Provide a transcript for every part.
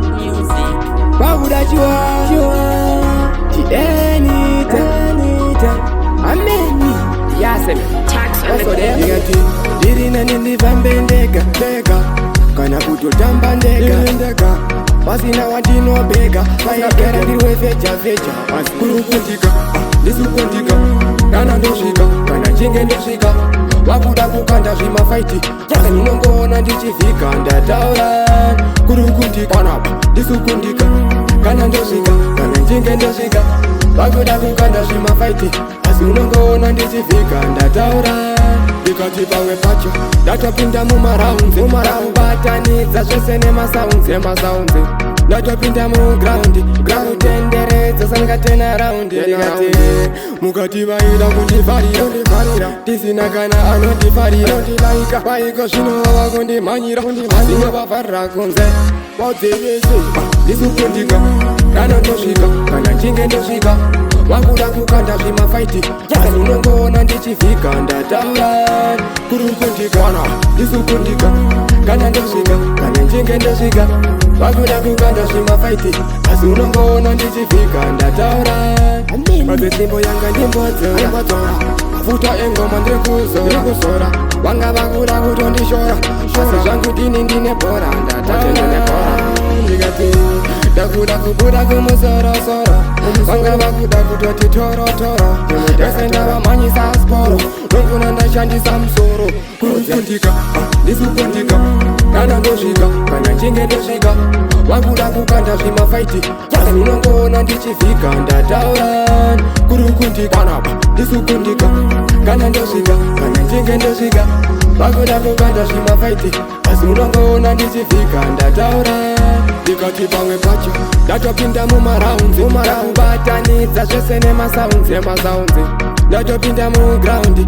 Why would I you anytime? Yes, Tarks on the beat. Dirina nilivambendeka kana kutotamba ndeka pasina watinobeka paigara ndiriwe veja kurukundika ndisukundika kana ndosvika kana chinge ndosvika wakuda kukanda zvimafaiti asi unongoona ndichivhika ndataura kurukundika panapa ndisukundika kana ndosvika kana chinge ndosvika wakuda kukanda zvimafaiti asi unongoona ndichivhika ndataura ndikati pamwe pacho ndatopinda mumaraubatanidza zvese nemasaunzi ndatopinda mugraundi tenderedza sangatena raundi ndikati mukati vaida kundivharira tisina kana anondifarira vaiko zvinovava kundimhanyira sinovavharira kunze waudzivisi ndisukundika kana ndosvika kana chinge ndosvika wakuda kukanda zvimafaiti asi unongoona ndichivhika ndataura kurukundika ndisukundika kana ndosvika kana chinge ndosvika wakuda kukanda zvimafaiti asi unongoona ndichivhika ndataura madzimbo yanga ndimbodzora mafuta engoma ndirikuzora vanga vakuda kutondishora asi zvangu dini ndine bhora ndataura ndikati ndakuda kubuda kumusorosoro vanga vakuda kutoti torotoro ese ndavamhanyisa sporo nongona ndashandisa musoro kurukundika ndisukundika kana ndosvika kana chinge ndosvika wakuda kukanda zvimafaiti asi unongoona ndichivhika ndataura kurukundika panapa ndisukundika kana ndosvika kana chinge ndosvika wakuda kukanda zvimafaiti asi unongoona ndichivhika ndataura ndikati pamwe pacho ndatopinda mumaraubatanidza zvese nemasaunzi ndatopinda mugraundi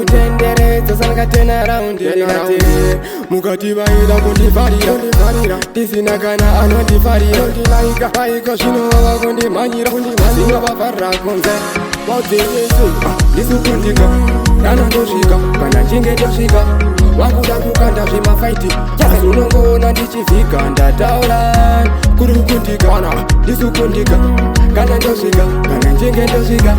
tenderedza sangatena raundi ndikati mukati vaida kundivharira tisina kana anondifarira vaiko zvinovava kundimhanyira sinovavharira kunze waudzivisi ndisukundika kana ndosvika kana chinge ndosvika wakuda kukanda zvimafaiti asi unongoona ndichivhika ndataura kurukundika ndisukundika kana ndosvika kana chinge ndosvika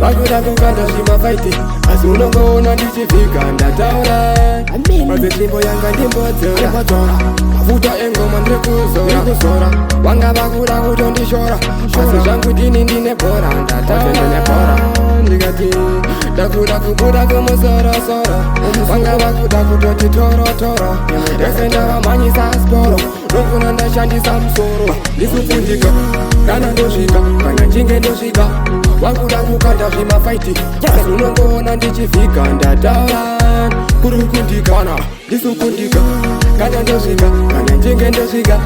wakuda kukanda zvimafaiti asi unongoona ndichivhika ndataura madzimbo yanga ndimbodzora mafuta engoma ndirikuzora vanga vakuda kutondishora asi zvangu dini ndine bhora ndataura ndikati ndakuda kubuda kumusorosoro vanga vakuda kutoti torotoro ese ndavamhanyisa sporo nongona ndashandisa musoro ndisukundika kana ndosvika kana chinge ndosvika wakuda kukanda zvimafaiti asi unongoona ndichivhika ndataura kurukundika ndisukundika kana ndosvika kana chinge ndosvika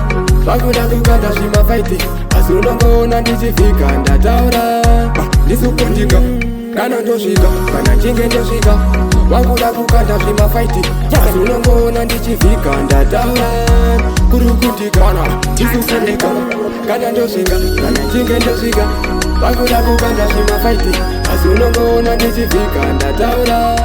wakuda kukanda zvimafaiti asi unongoona ndichivhika ndataura ndisukundika kana ndosvika kana chinge ndosvika wakuda kukanda zvimafaiti asi unongoona ndichivhika ndataura kurukundika ndisukundika kana ndosvika kana chinge ndosvika wakuda kukanda zvimafaiti asi unongoona ndichivhika ndataura